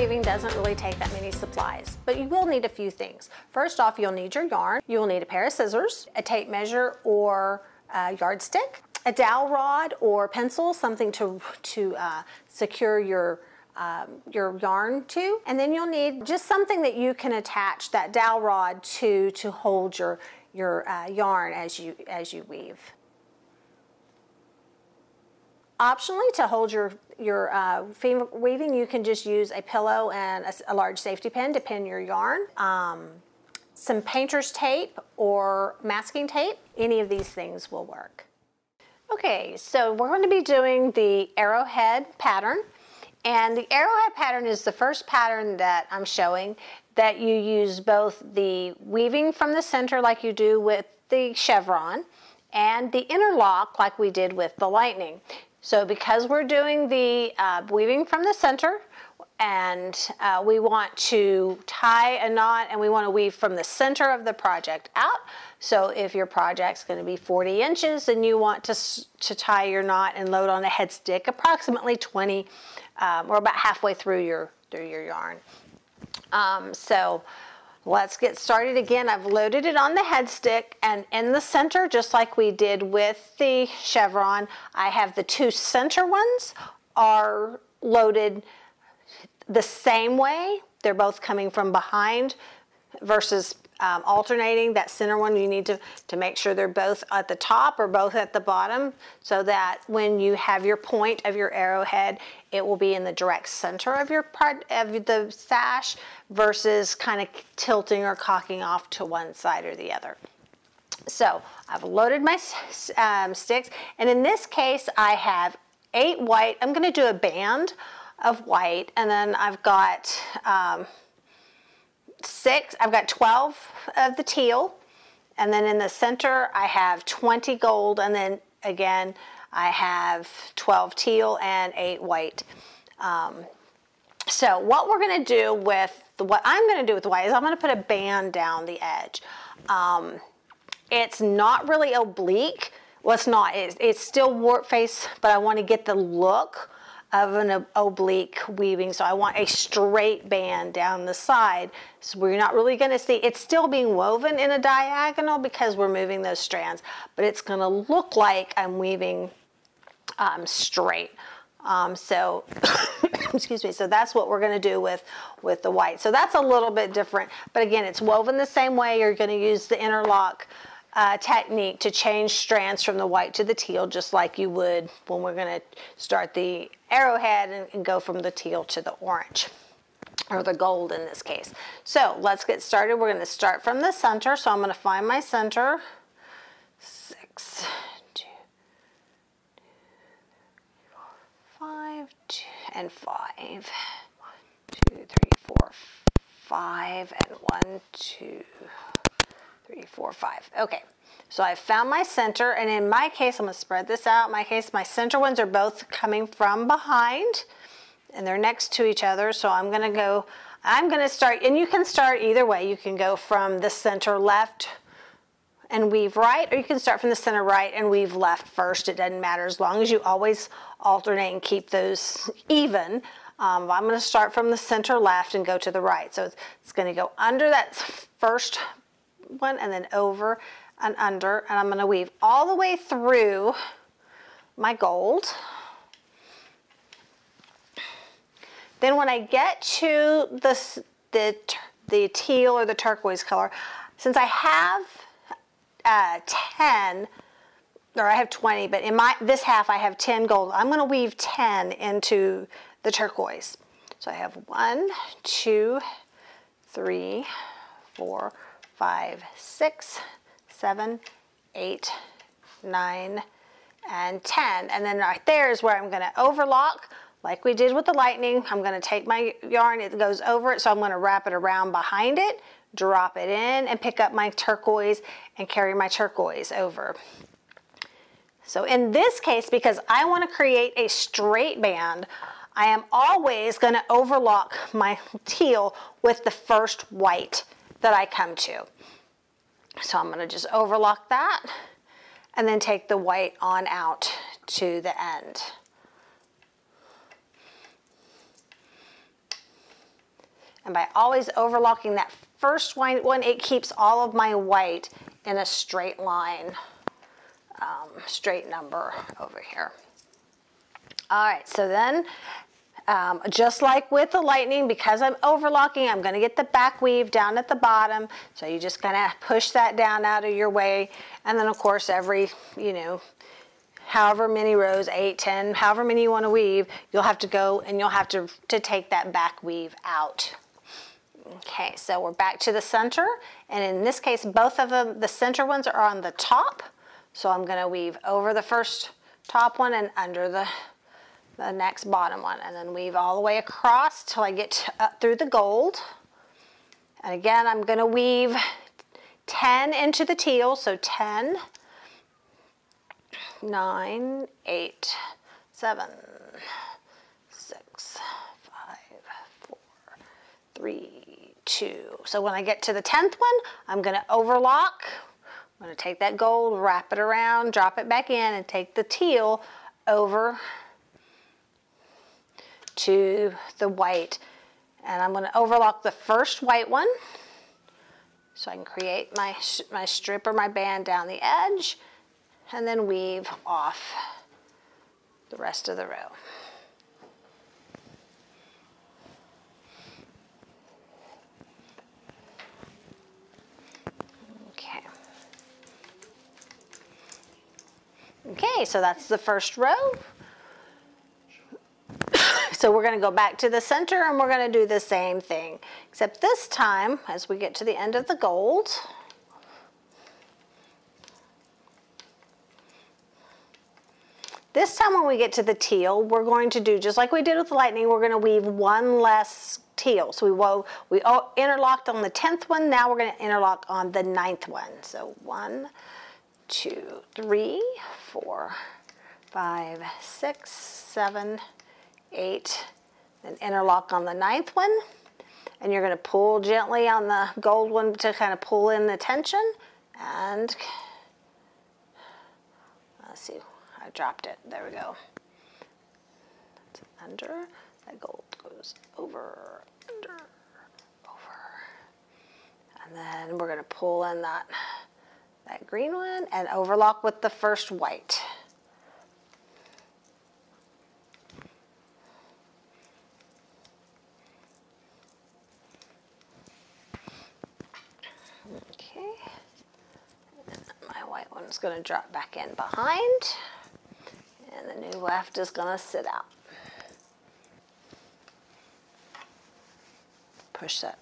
weaving doesn't really take that many supplies, but you will need a few things. First off, you'll need your yarn. You'll need a pair of scissors, a tape measure or a yardstick, a dowel rod or pencil, something to secure your yarn to, and then you'll need just something that you can attach that dowel rod to hold your yarn as you weave. Optionally, to hold your weaving, you can just use a pillow and a large safety pin to pin your yarn. Some painter's tape or masking tape, any of these things will work. Okay, so we're going to be doing the Arrowhead pattern. And the Arrowhead pattern is the first pattern that I'm showing that you use both the weaving from the center like you do with the chevron and the interlock like we did with the lightning. So because we're doing the weaving from the center and we want to tie a knot and we want to weave from the center of the project out. So if your project's going to be 40 inches and you want to tie your knot and load on a head stick approximately 20 or about halfway through your yarn. So let's get started. Again, I've loaded it on the head stick, and in the center, just like we did with the chevron, I have the two center ones are loaded the same way. They're both coming from behind versus alternating. That center one, you need to make sure they're both at the top or both at the bottom, so that when you have your point of your arrowhead, it will be in the direct center of the sash versus kind of tilting or cocking off to one side or the other. So I've loaded my sticks, and in this case I have 8 white. I'm going to do a band of white, and then I've got 12 of the teal, and then in the center I have 20 gold, and then again I have 12 teal and 8 white. So what we're going to do with what I'm going to do with the white is I'm going to put a band down the edge. It's not really oblique. Well, it's not. It's still warp face, but I want to get the look of an oblique weaving, so I want a straight band down the side, so we're not really going to see, it's still being woven in a diagonal because we're moving those strands, but it's going to look like I'm weaving straight. So excuse me, so that's what we're going to do with the white. So that's a little bit different, but again, it's woven the same way. You're going to use the interlock technique to change strands from the white to the teal, just like you would when we're going to start the arrowhead and go from the teal to the orange, or the gold in this case. So let's get started. We're going to start from the center. So I'm going to find my center. 6, 2, 5, 2, and 5. 1, 2, 3, 4, 5, and 1, 2, 3, 4, 5. Okay, so I found my center, and in my case, I'm going to spread this out. In my case, my center ones are both coming from behind, and they're next to each other. So I'm going to start, and you can start either way. You can go from the center left and weave right, or you can start from the center right and weave left first. It doesn't matter, as long as you always alternate and keep those even. I'm going to start from the center left and go to the right. So it's going to go under that first one and then over and under, and I'm going to weave all the way through my gold. Then when I get to the teal or the turquoise color, since I have 10, or I have 20, but in this half I have 10 gold, I'm going to weave 10 into the turquoise. So I have 1, 2, 3, 4, 5, 6, 7, 8, 9, and 10. And then right there is where I'm going to overlock, like we did with the lightning. I'm going to take my yarn, it goes over it, so I'm going to wrap it around behind it, drop it in, and pick up my turquoise and carry my turquoise over. So in this case, because I want to create a straight band, I am always going to overlock my teal with the first white that I come to. So I'm going to just overlock that and then take the white on out to the end. And by always overlocking that first white one, it keeps all of my white in a straight line, straight number over here. All right, so then just like with the lightning, because I'm overlocking, I'm going to get the back weave down at the bottom. So you just kind of push that down out of your way. And then of course every, you know, however many rows, 8, 10, however many you want to weave, you'll have to go and you'll have to take that back weave out. Okay, so we're back to the center. And in this case, both of them, the center ones are on the top. So I'm going to weave over the first top one and under the next bottom one, and then weave all the way across till I get up through the gold. And again, I'm going to weave 10 into the teal, so 10, 9, 8, 7, 6, 5, 4, 3, 2. So when I get to the 10th one, I'm going to overlock. I'm going to take that gold, wrap it around, drop it back in, and take the teal over to the white. And I'm going to overlock the first white one so I can create my strip or my band down the edge, and then weave off the rest of the row. Okay, so that's the first row. So we're going to go back to the center and we're going to do the same thing, except this time, as we get to the end of the gold, this time when we get to the teal, we're going to do just like we did with the lightning. We're going to weave one less teal. So we interlocked on the 10th one. Now we're going to interlock on the 9th one. So 1, 2, 3, 4, 5, 6, 7, 8, then interlock on the 9th one, and you're going to pull gently on the gold one to kind of pull in the tension, and let's see, I dropped it, there we go. That's under, that gold goes over, under, over, and then we're going to pull in that green one and overlock with the first white. Okay, and my white one's going to drop back in behind, and the new left is going to sit out. Push that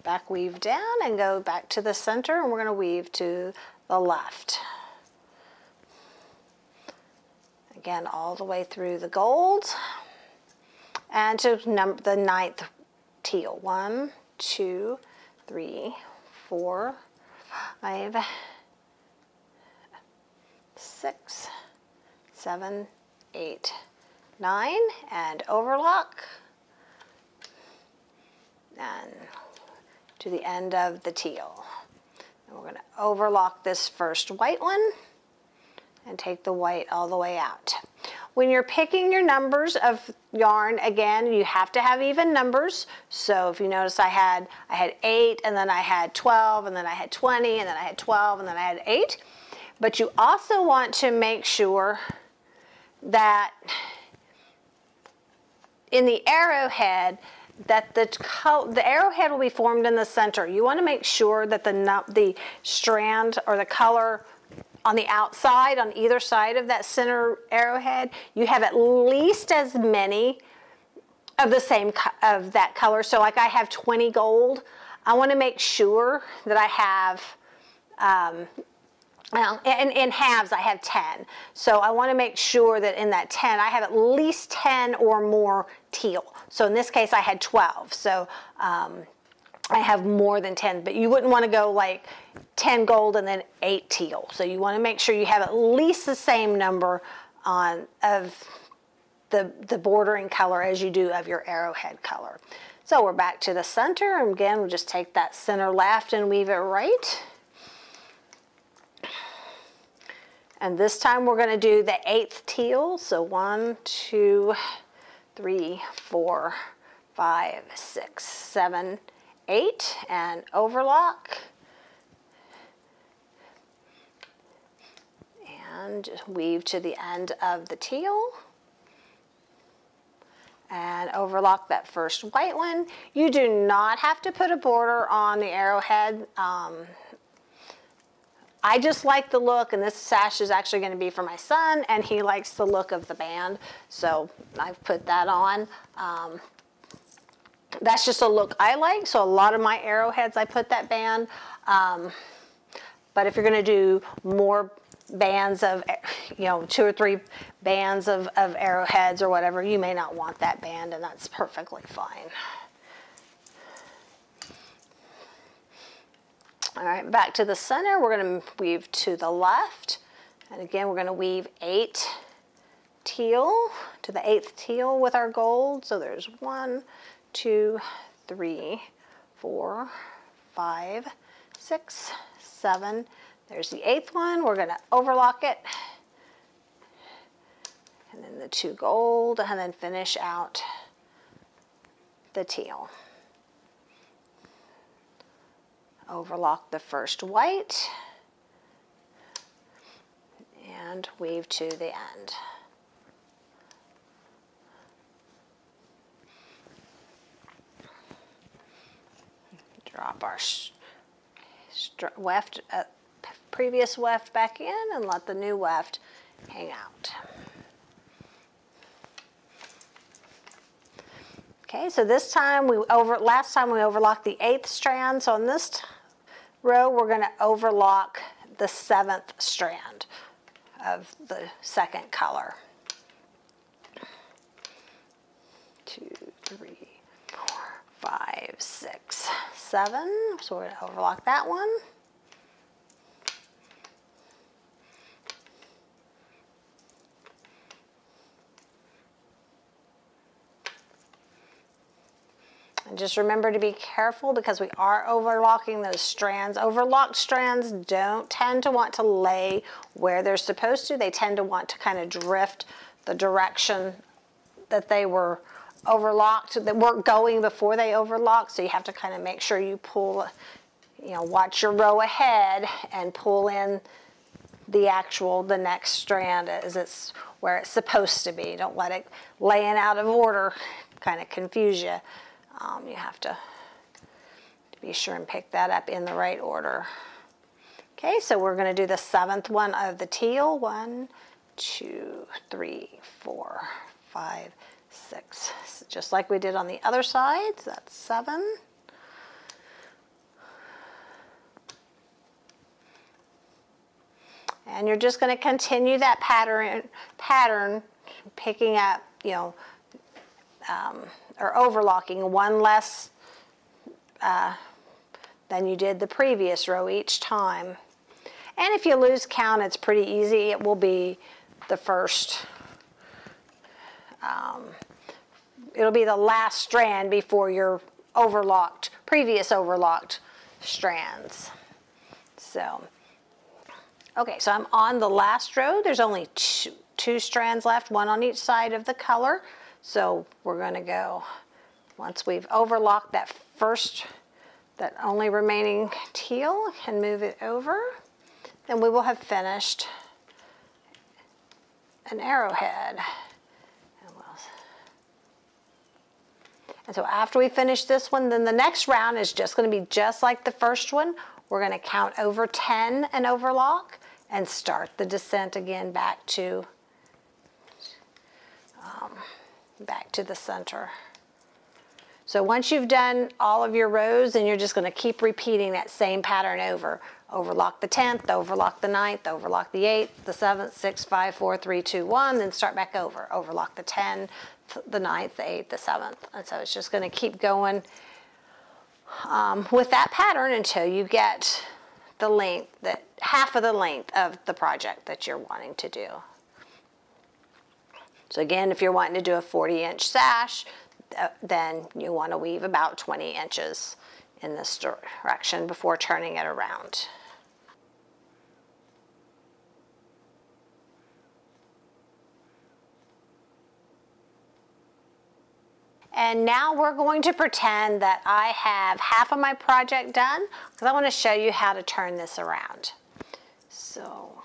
back weave down and go back to the center, and we're going to weave to the left. Again, all the way through the gold and to the 9th teal. 1, 2, 3, 4, 5, 6, 7, 8, 9, and overlock, and to the end of the teal. And we're going to overlock this first white one and take the white all the way out. When you're picking your numbers of yarn, again, you have to have even numbers. So if you notice, I had 8, and then I had 12, and then I had 20, and then I had 12, and then I had 8. But you also want to make sure that in the arrowhead, that the arrowhead will be formed in the center. You want to make sure that the strand or the color on the outside, on either side of that center arrowhead, you have at least as many of the same of that color. So like I have 20 gold, I want to make sure that I have well, in halves I have 10. So I want to make sure that in that 10 I have at least 10 or more teal. So in this case I had 12. So I have more than 10, but you wouldn't want to go like 10 gold and then 8 teal. So you want to make sure you have at least the same number of the bordering color as you do of your arrowhead color. So we're back to the center, and again we'll just take that center left and weave it right. And this time we're going to do the 8th teal. So 1, 2, 3, 4, 5, 6, 7, 8, and overlock. And just weave to the end of the teal. And overlock that first white one. You do not have to put a border on the arrowhead. I just like the look, and this sash is actually going to be for my son, and he likes the look of the band, so I've put that on. That's just a look I like, so a lot of my arrowheads I put that band. But if you're going to do more bands of, 2 or 3 bands of arrowheads or whatever, you may not want that band, and that's perfectly fine. All right, back to the center, we're going to weave to the left, and again we're going to weave 8 teal to the 8th teal with our gold. So there's 1, 2, 3, 4, 5, 6, 7. There's the 8th one. We're going to overlock it, and then the 2 gold, and then finish out the teal. Overlock the first white and weave to the end. Drop our weft, previous weft back in, and let the new weft hang out. Okay, so this time last time we overlocked the 8th strand. So on this row, we're going to overlock the 7th strand of the second color. 2, 3, 4, 5, 6, 7. So we're going to overlock that one. And just remember to be careful because we are overlocking those strands. Overlocked strands don't tend to want to lay where they're supposed to. They tend to want to kind of drift the direction that they were overlocked, that weren't going before they overlocked. So you have to kind of make sure you pull, watch your row ahead and pull in the next strand as it's where it's supposed to be. Don't let it laying out of order kind of confuse you. You have to be sure and pick that up in the right order. Okay, so we're going to do the 7th one of the teal. 1, 2, 3, 4, 5, 6. Just like we did on the other side. So that's 7. And you're just going to continue that pattern picking up, or overlocking one less than you did the previous row each time. And if you lose count, it's pretty easy. It will be the first, it'll be the last strand before your previous overlocked strands. So, okay, so I'm on the last row. There's only two strands left, one on each side of the color. So we're going to go, once we've overlocked that only remaining teal, and move it over, then we will have finished an arrowhead. And so after we finish this one, then the next round is just going to be just like the first one. We're going to count over 10 and overlock and start the descent again back to the center. So once you've done all of your rows, then you're just going to keep repeating that same pattern over. Overlock the 10th, overlock the 9th, overlock the 8th, the 7th, 6, 5, 4, 3, 2, 1, then start back over. Overlock the 10th, the 9th, the 8th, the 7th. And so it's just going to keep going with that pattern until you get the length, half of the length of the project that you're wanting to do. So again, if you're wanting to do a 40-inch sash, then you want to weave about 20 inches in this direction before turning it around. And now we're going to pretend that I have half of my project done, because I want to show you how to turn this around. So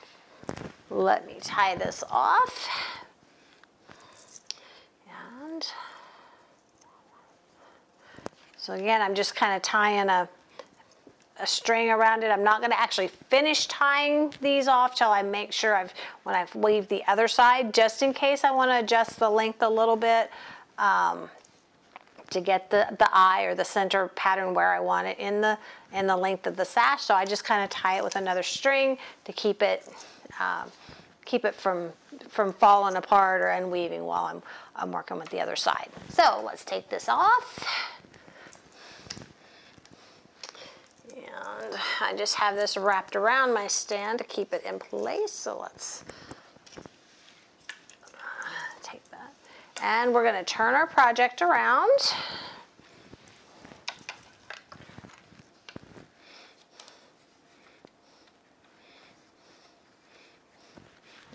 let me tie this off. And so again, I'm just kind of tying a string around it. I'm not going to actually finish tying these off till I make sure when I've weaved the other side, just in case I want to adjust the length a little bit to get the eye or the center pattern where I want it in the length of the sash. So I just kind of tie it with another string to keep it from falling apart or unweaving while I'm working with the other side. So let's take this off. And I just have this wrapped around my stand to keep it in place. So let's take that. And we're going to turn our project around.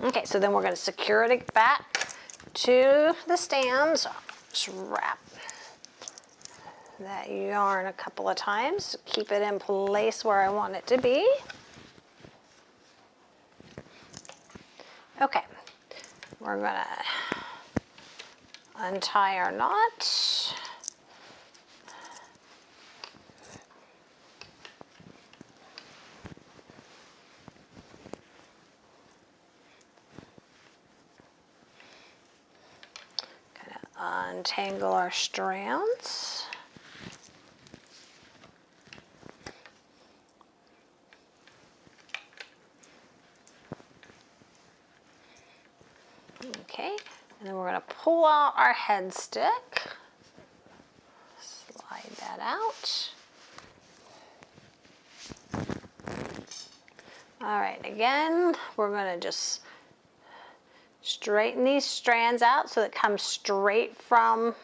Okay, so then we're going to secure it back to the stand. So just wrap that yarn a couple of times to keep it in place where I want it to be. Okay, we're going to untie our knot. Kind of untangle our strands. Okay, and then we're going to pull out our head stick, slide that out. All right, again, we're going to just straighten these strands out so it comes straight from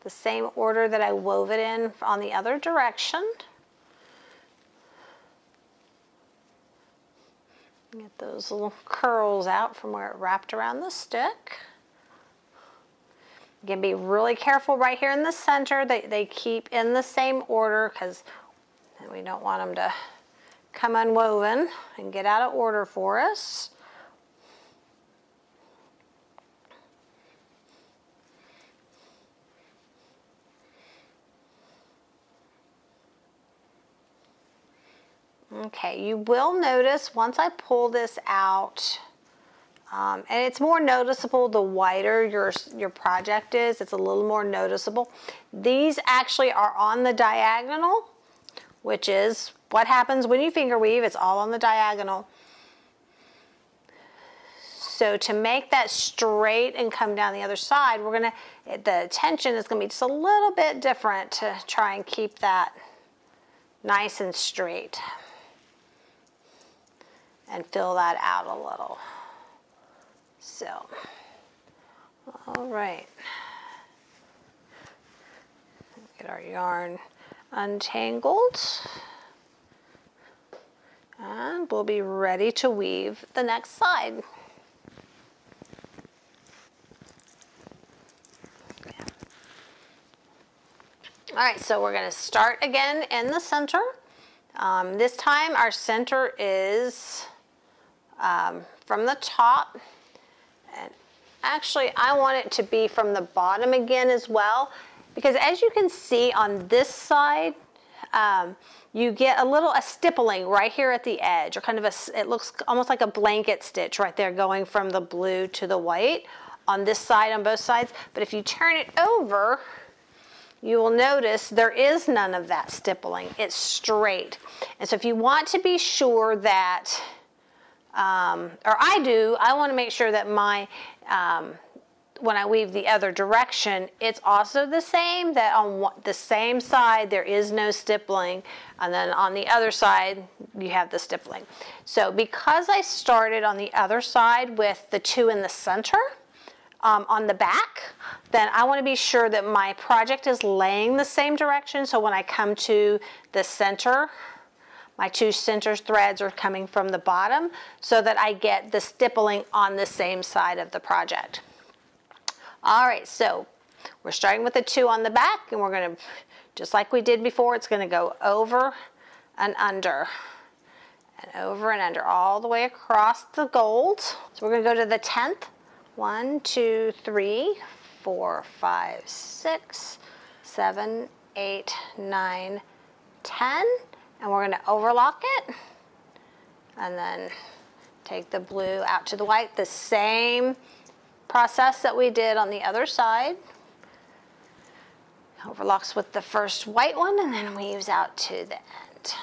the same order that I wove it in on the other direction. Get those little curls out from where it wrapped around the stick. Again, be really careful right here in the center that they keep in the same order, because we don't want them to come unwoven and get out of order for us. Okay, you will notice once I pull this out, and it's more noticeable the wider your project is, it's a little more noticeable. These actually are on the diagonal, which is what happens when you finger weave, it's all on the diagonal. So to make that straight and come down the other side, the tension is going to be just a little bit different to try and keep that nice and straight. And fill that out a little. So, all right. Get our yarn untangled. And we'll be ready to weave the next side. All right, so we're going to start again in the center. This time our center is from the top, and actually I want it to be from the bottom again as well, because as you can see on this side, you get a stippling right here at the edge, or kind of it looks almost like a blanket stitch right there going from the blue to the white on this side, on both sides. But if you turn it over, you will notice there is none of that stippling. It's straight. And so if you want to be sure that, or I want to make sure that when I weave the other direction, it's also the same, that on the same side there is no stippling, and then on the other side you have the stippling. So because I started on the other side with the two in the center, on the back, then I want to be sure that my project is laying the same direction. So when I come to the center, my two center threads are coming from the bottom, so that I get the stippling on the same side of the project. All right, so We're starting with a 2 on the back, and we're going to, just like we did before, it's going to go over and under, and over and under, all the way across the gold. So we're going to go to the 10th. 1, 2, 3, 4, 5, 6, 7, 8, 9, 10, and we're going to overlock it, and then take the blue out to the white, the same process that we did on the other side. Overlocks with the first white one, and then weaves out to the end.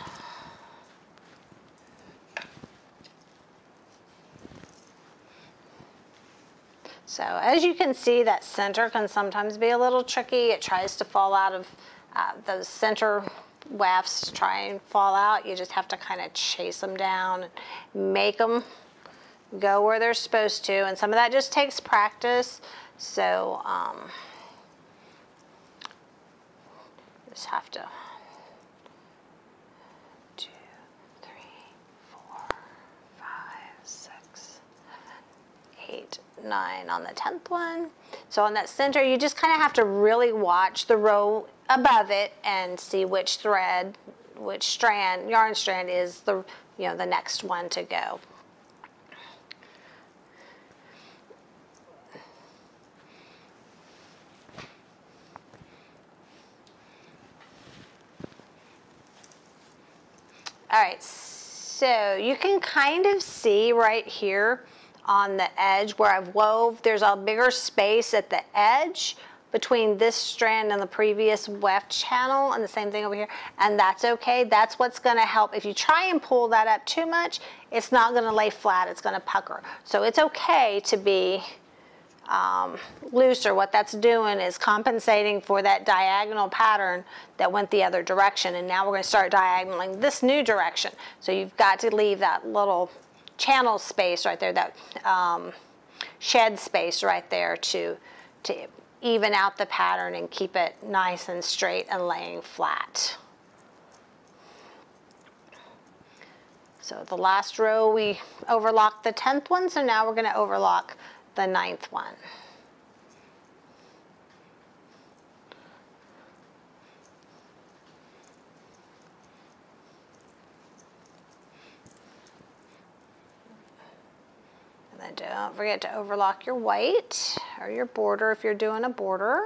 So as you can see, that center can sometimes be a little tricky. It tries to fall out of those center wefts, try and fall out. You just have to kind of chase them down and make them go where they're supposed to. And some of that just takes practice. So just have to 2, 3, 4, 5, 6, 7, 8, 9 on the 10th one. So on that center, you just kind of have to really watch the row above it and see which thread, which strand, yarn strand is the, the next one to go. All right, so you can kind of see right here on the edge where I've wove, there's a bigger space at the edge between this strand and the previous weft channel, and the same thing over here, and that's okay. That's what's going to help. If you try and pull that up too much, it's not going to lay flat, it's going to pucker. So it's okay to be looser. What that's doing is compensating for that diagonal pattern that went the other direction, and now we're going to start diagonaling this new direction. So you've got to leave that little channel space right there, that shed space right there to even out the pattern and keep it nice and straight and laying flat. So the last row we overlocked the 10th one, so now we're going to overlock the 9th one. And then don't forget to overlock your white or your border if you're doing a border.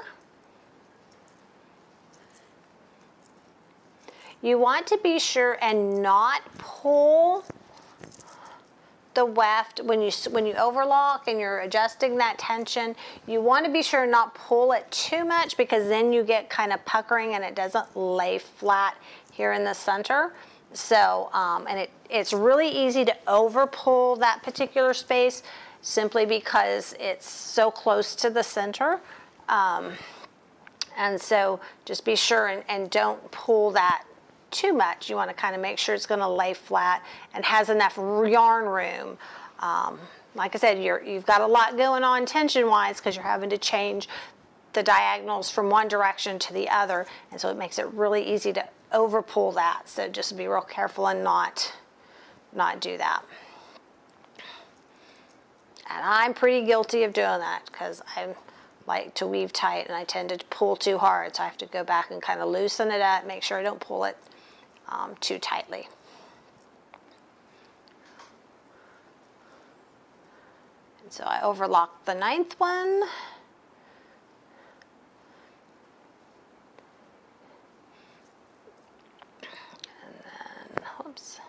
You want to be sure and not pull the weft when you overlock and you're adjusting that tension. You want to be sure not pull it too much, because then you get kind of puckering and it doesn't lay flat here in the center. So and it's really easy to over pull that particular space simply because it's so close to the center. And so just be sure and don't pull that too much. You want to kind of make sure it's going to lay flat and has enough yarn room. Like I said, you've got a lot going on tension-wise because you're having to change the diagonals from one direction to the other, and so it makes it really easy to over pull that. So just be real careful and not do that. And I'm pretty guilty of doing that because I like to weave tight and I tend to pull too hard, so I have to go back and kind of loosen it up, make sure I don't pull it too tightly. And so I overlocked the 9th one. And then, oops,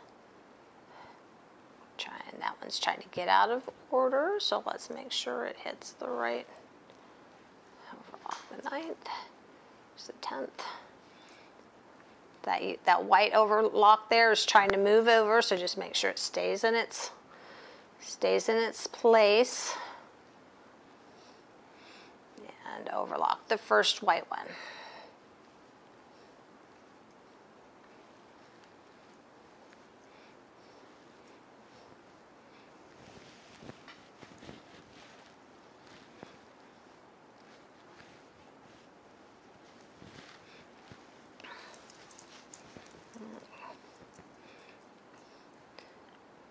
that one's trying to get out of order, so let's make sure it hits the right. Overlock the 9th, there's the 10th. That white overlock there is trying to move over, so just make sure it stays in its place. And overlock the first white one.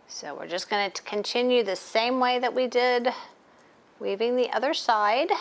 So we're just going to continue the same way that we did weaving the other side.